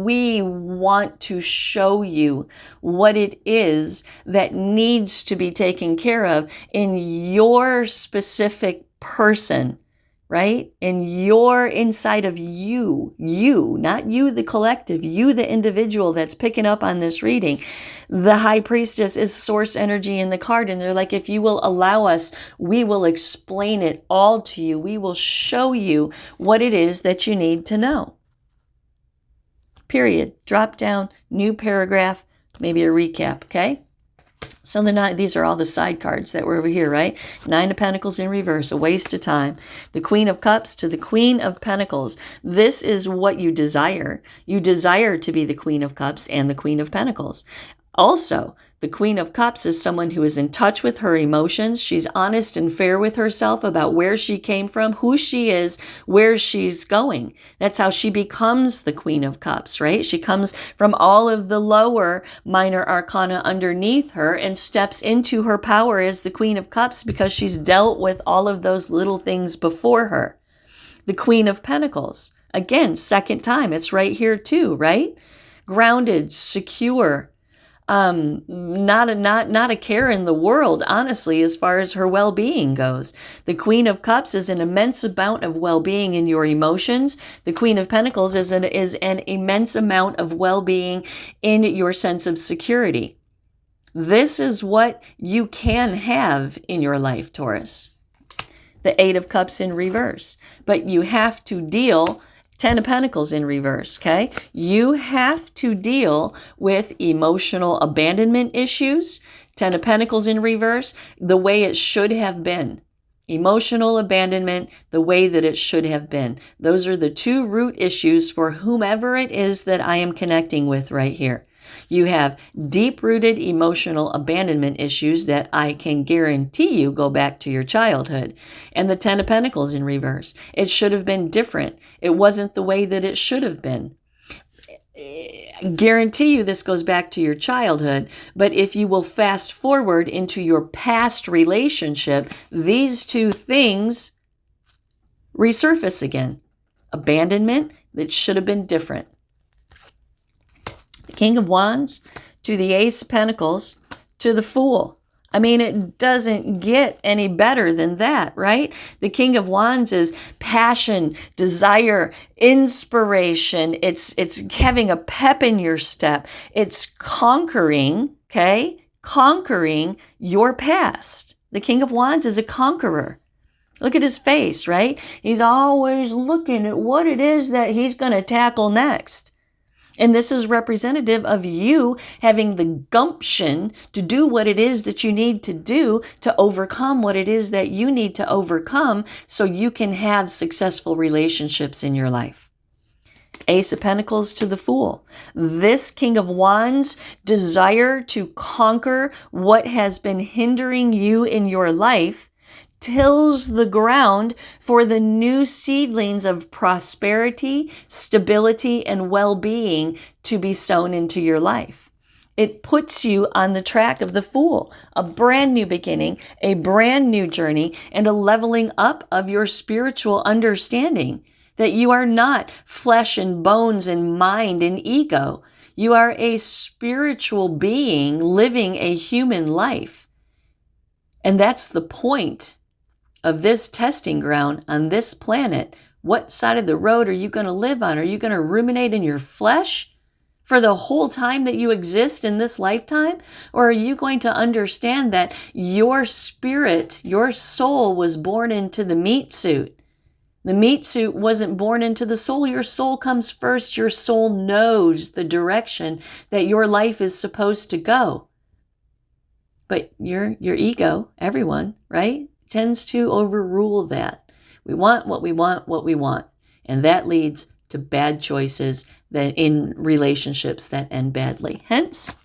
Speaker 1: we want to show you what it is that needs to be taken care of in your specific person right? And you're inside of you, not you, the collective, you, the individual that's picking up on this reading. The high priestess is source energy in the card. And they're like, if you will allow us, we will explain it all to you. We will show you what it is that you need to know. Period. Drop down, new paragraph, maybe a recap, okay? So these are all the side cards that were over here, right? Nine of Pentacles in reverse, a waste of time. The Queen of Cups to the Queen of Pentacles. This is what you desire. You desire to be the Queen of Cups and the Queen of Pentacles. Also, the Queen of Cups is someone who is in touch with her emotions. She's honest and fair with herself about where she came from, who she is, where she's going. That's how she becomes the Queen of Cups, right? She comes from all of the lower minor arcana underneath her and steps into her power as the Queen of Cups because she's dealt with all of those little things before her. The Queen of Pentacles, again, second time, it's right here too, right? Grounded, secure, not a care in the world, honestly, as far as her well-being goes. The Queen of Cups is an immense amount of well-being in your emotions. The Queen of Pentacles is an immense amount of well-being in your sense of security. This is what you can have in your life, Taurus. The Eight of Cups in reverse. But you have to deal 10 of Pentacles in reverse, okay? You have to deal with emotional abandonment issues. 10 of Pentacles in reverse, the way it should have been. Emotional abandonment, the way that it should have been. Those are the two root issues for whomever it is that I am connecting with right here. You have deep-rooted emotional abandonment issues that I can guarantee you go back to your childhood. And the 10 of Pentacles in reverse. It should have been different. It wasn't the way that it should have been. I guarantee you this goes back to your childhood, but if you will fast forward into your past relationship, these two things resurface again. Abandonment that should have been different. The King of Wands to the Ace of Pentacles to the Fool. I mean, it doesn't get any better than that, right? The King of Wands is passion, desire, inspiration. It's having a pep in your step. It's conquering, okay? Conquering your past. The King of Wands is a conqueror. Look at his face, right? He's always looking at what it is that he's going to tackle next. And this is representative of you having the gumption to do what it is that you need to do to overcome what it is that you need to overcome so you can have successful relationships in your life. Ace of Pentacles to the Fool. This King of Wands' desire to conquer what has been hindering you in your life tills the ground for the new seedlings of prosperity, stability, and well-being to be sown into your life. It puts you on the track of the Fool, a brand new beginning, a brand new journey, and a leveling up of your spiritual understanding that you are not flesh and bones and mind and ego. You are a spiritual being living a human life. And that's the point of this testing ground on this planet. What side of the road are you going to live on? Are you going to ruminate in your flesh for the whole time that you exist in this lifetime? Or are you going to understand that your spirit, your soul was born into the meat suit? The meat suit wasn't born into the soul. Your soul comes first. Your soul knows the direction that your life is supposed to go. But your ego, everyone, right, tends to overrule that. We want what we want, what we want. And that leads to bad choices that in relationships that end badly. Hence,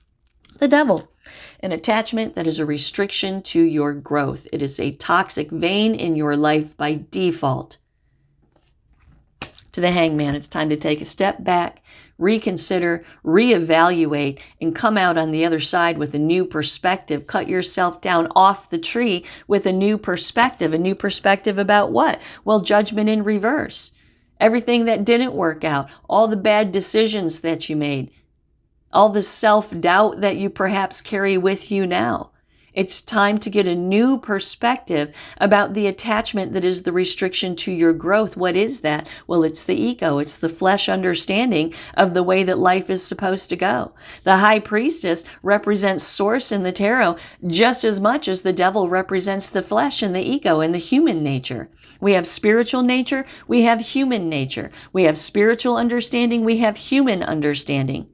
Speaker 1: the Devil, an attachment that is a restriction to your growth. It is a toxic vein in your life by default. To the Hangman, it's time to take a step back, reconsider, reevaluate, and come out on the other side with a new perspective. Cut yourself down off the tree with a new perspective. A new perspective about what? Well, judgment in reverse. Everything that didn't work out, all the bad decisions that you made, all the self-doubt that you perhaps carry with you now. It's time to get a new perspective about the attachment that is the restriction to your growth. What is that? Well, it's the ego. It's the flesh understanding of the way that life is supposed to go. The high priestess represents source in the tarot just as much as the devil represents the flesh and the ego and the human nature. We have spiritual nature. We have human nature. We have spiritual understanding. We have human understanding.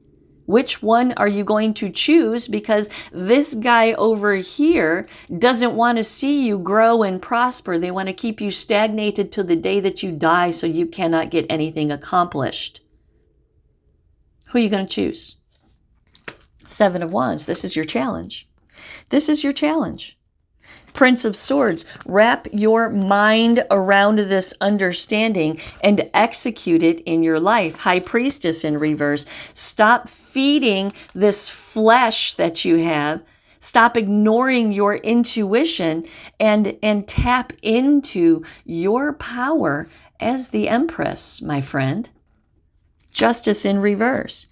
Speaker 1: Which one are you going to choose? Because this guy over here doesn't want to see you grow and prosper. They want to keep you stagnated till the day that you die so you cannot get anything accomplished. Who are you going to choose? Seven of Wands. This is your challenge. This is your challenge. Prince of Swords, wrap your mind around this understanding and execute it in your life. High Priestess in reverse, stop feeding this flesh that you have. Stop ignoring your intuition and tap into your power as the Empress, my friend. Justice in reverse,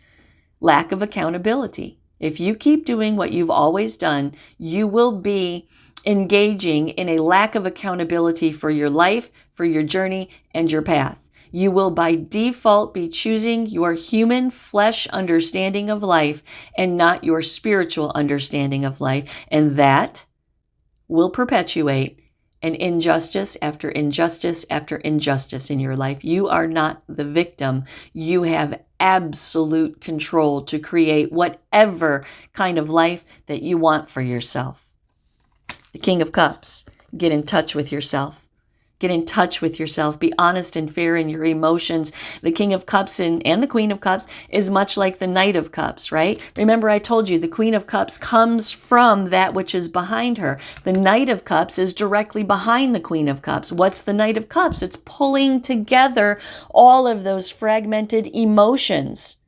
Speaker 1: lack of accountability. If you keep doing what you've always done, you will be engaging in a lack of accountability for your life, for your journey, and your path. You will by default be choosing your human flesh understanding of life and not your spiritual understanding of life. And that will perpetuate an injustice after injustice after injustice in your life. You are not the victim. You have absolute control to create whatever kind of life that you want for yourself. The King of Cups, get in touch with yourself. Get in touch with yourself. Be honest and fair in your emotions. The King of Cups and the Queen of Cups is much like the Knight of Cups, right? Remember I told you the Queen of Cups comes from that which is behind her. The Knight of Cups is directly behind the Queen of Cups. What's the Knight of Cups? It's pulling together all of those fragmented emotions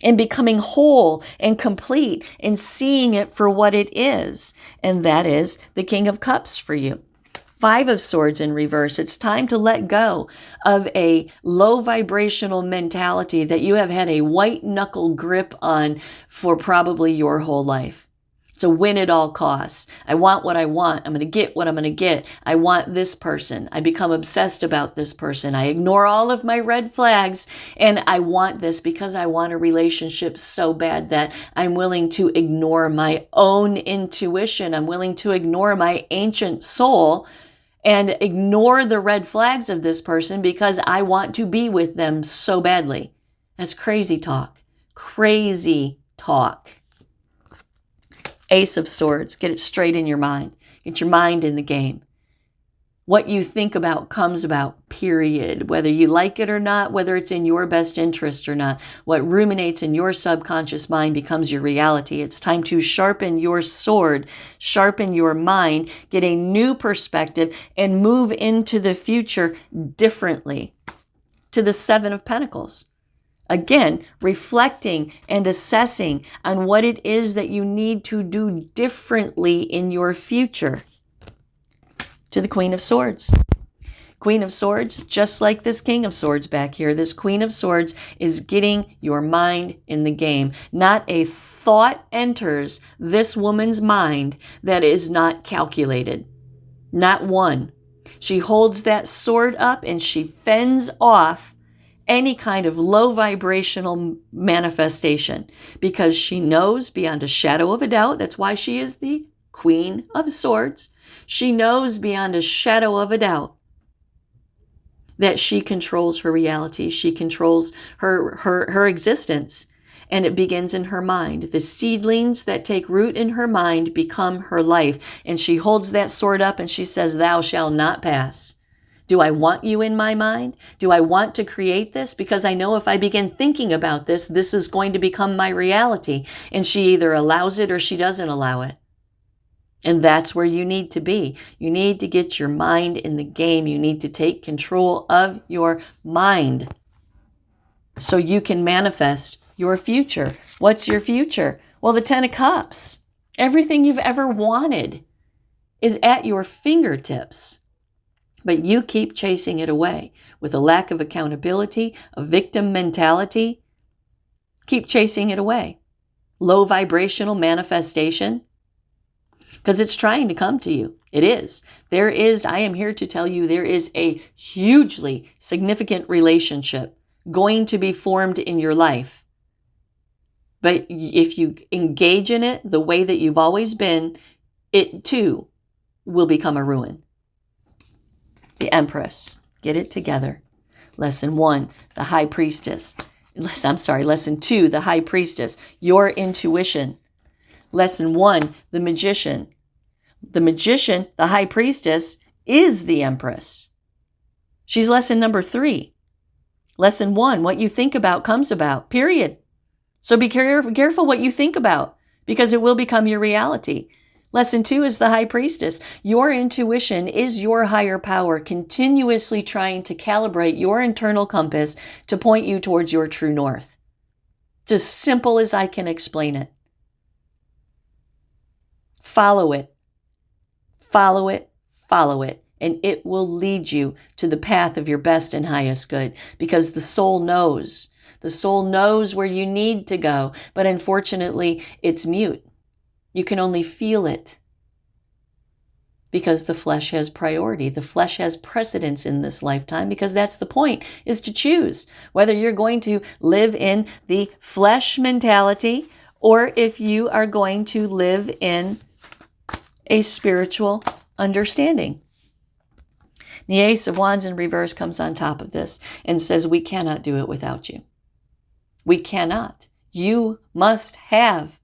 Speaker 1: and becoming whole and complete and seeing it for what it is. And that is the King of Cups for you. Five of Swords in reverse. It's time to let go of a low vibrational mentality that you have had a white knuckle grip on for probably your whole life. It's a win at all costs. I want what I want. I'm going to get what I'm going to get. I want this person. I become obsessed about this person. I ignore all of my red flags and I want this because I want a relationship so bad that I'm willing to ignore my own intuition. I'm willing to ignore my ancient soul and ignore the red flags of this person because I want to be with them so badly. That's crazy talk. Crazy talk. Ace of Swords, get it straight in your mind. Get your mind in the game. What you think about comes about, period. Whether you like it or not, whether it's in your best interest or not, what ruminates in your subconscious mind becomes your reality. It's time to sharpen your sword, sharpen your mind, get a new perspective, and move into the future differently. To the Seven of Pentacles. Again, reflecting and assessing on what it is that you need to do differently in your future. To the Queen of Swords. Queen of Swords, just like this King of Swords back here, this Queen of Swords is getting your mind in the game. Not a thought enters this woman's mind that is not calculated. Not one. She holds that sword up and she fends off any kind of low vibrational manifestation because she knows beyond a shadow of a doubt. That's why she is the Queen of Swords. She knows beyond a shadow of a doubt that she controls her reality. She controls her existence, and it begins in her mind. The seedlings that take root in her mind become her life, and she holds that sword up and she says, "Thou shalt not pass." Do I want you in my mind? Do I want to create this? Because I know if I begin thinking about this, this is going to become my reality. And she either allows it or she doesn't allow it. And that's where you need to be. You need to get your mind in the game. You need to take control of your mind so you can manifest your future. What's your future? Well, the Ten of Cups. Everything you've ever wanted is at your fingertips. But you keep chasing it away with a lack of accountability, a victim mentality. Keep chasing it away. Low vibrational manifestation. because it's trying to come to you. It is. I am here to tell you, there is a hugely significant relationship going to be formed in your life. But if you engage in it the way that you've always been, it too will become a ruin. The Empress. Get it together. Lesson 1, the High Priestess. Lesson 2, the High Priestess. Your intuition. Lesson 1, the Magician. The Magician, the High Priestess, is the Empress. She's lesson number 3. Lesson 1, what you think about comes about, period. So be careful what you think about, because it will become your reality. Lesson 2 is the High Priestess. Your intuition is your higher power, continuously trying to calibrate your internal compass to point you towards your true north. It's as simple as I can explain it. Follow it. Follow it. Follow it. And it will lead you to the path of your best and highest good, because the soul knows. The soul knows where you need to go, but unfortunately, it's mute. You can only feel it because the flesh has priority. The flesh has precedence in this lifetime, because that's the point, is to choose whether you're going to live in the flesh mentality or if you are going to live in a spiritual understanding. The Ace of Wands in reverse comes on top of this and says, we cannot do it without you. We cannot. You must have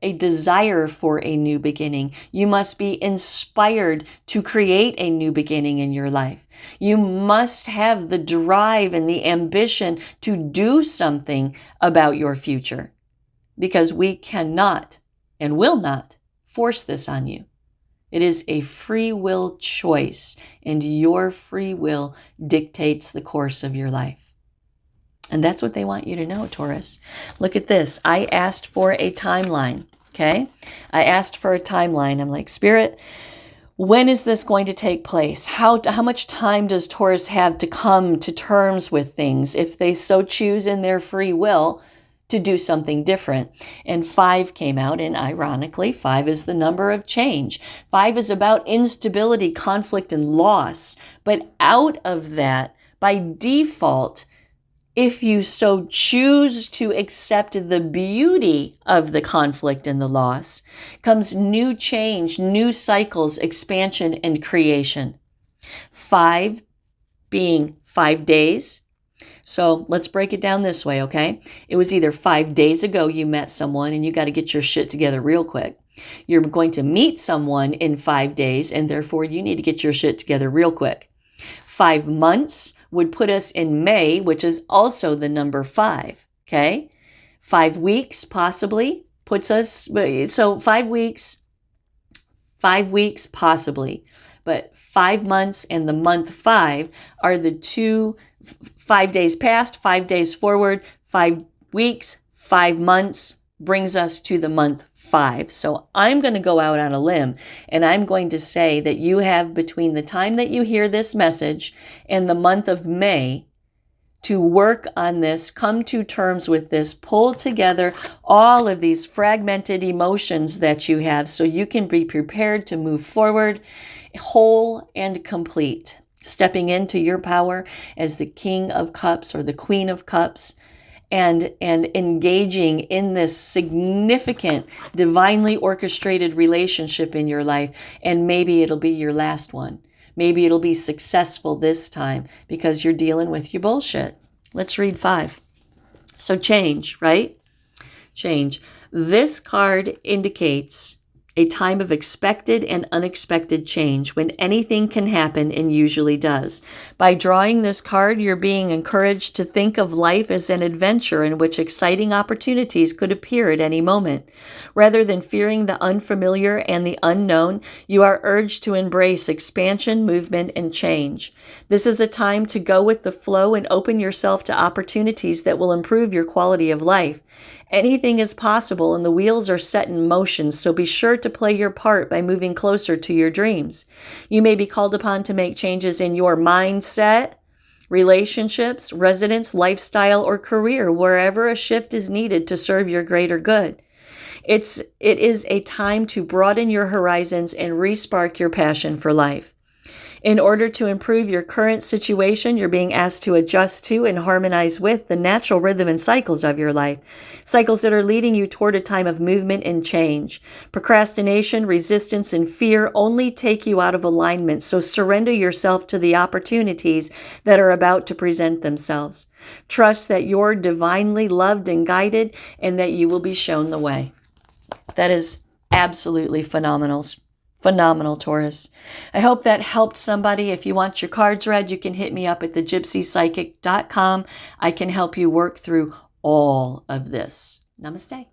Speaker 1: a desire for a new beginning. You must be inspired to create a new beginning in your life. You must have the drive and the ambition to do something about your future, because we cannot and will not force this on you. It is a free will choice, and your free will dictates the course of your life. And that's what they want you to know, Taurus. Look at this. I asked for a timeline, okay? I asked for a timeline. I'm like, Spirit, when is this going to take place? How much time does Taurus have to come to terms with things if they so choose in their free will to do something different? And 5 came out, and ironically, 5 is the number of change. 5 is about instability, conflict, and loss. But out of that, by default, if you so choose to accept the beauty of the conflict and the loss, comes new change, new cycles, expansion, and creation. 5 being 5 days. So let's break it down this way, okay? It was either 5 days ago you met someone and you got to get your shit together real quick. You're going to meet someone in 5 days, and therefore you need to get your shit together real quick. 5 months would put us in May, which is also the number 5, okay? 5 weeks possibly puts us, so 5 weeks possibly, but 5 months and the month 5 are the two, 5 days past, 5 days forward, 5 weeks, 5 months brings us to the month 5. So I'm going to go out on a limb, and I'm going to say that you have between the time that you hear this message and the month of May to work on this, come to terms with this, pull together all of these fragmented emotions that you have so you can be prepared to move forward whole and complete, stepping into your power as the King of Cups or the Queen of Cups, and engaging in this significant, divinely orchestrated relationship in your life. And maybe it'll be your last one. Maybe it'll be successful this time because you're dealing with your bullshit. Let's read 5. So change, right? Change. This card indicates a time of expected and unexpected change when anything can happen and usually does. By drawing this card, you're being encouraged to think of life as an adventure in which exciting opportunities could appear at any moment. Rather than fearing the unfamiliar and the unknown, you are urged to embrace expansion, movement, and change. This is a time to go with the flow and open yourself to opportunities that will improve your quality of life. Anything is possible, and the wheels are set in motion, so be sure to play your part by moving closer to your dreams. You may be called upon to make changes in your mindset, relationships, residence, lifestyle, or career, wherever a shift is needed to serve your greater good. It is a time to broaden your horizons and respark your passion for life. In order to improve your current situation, you're being asked to adjust to and harmonize with the natural rhythm and cycles of your life, cycles that are leading you toward a time of movement and change. Procrastination, resistance, and fear only take you out of alignment, so surrender yourself to the opportunities that are about to present themselves. Trust that you're divinely loved and guided, and that you will be shown the way. That is absolutely phenomenal. Phenomenal, Taurus. I hope that helped somebody. If you want your cards read, you can hit me up at thegypsypsychic.com. I can help you work through all of this. Namaste.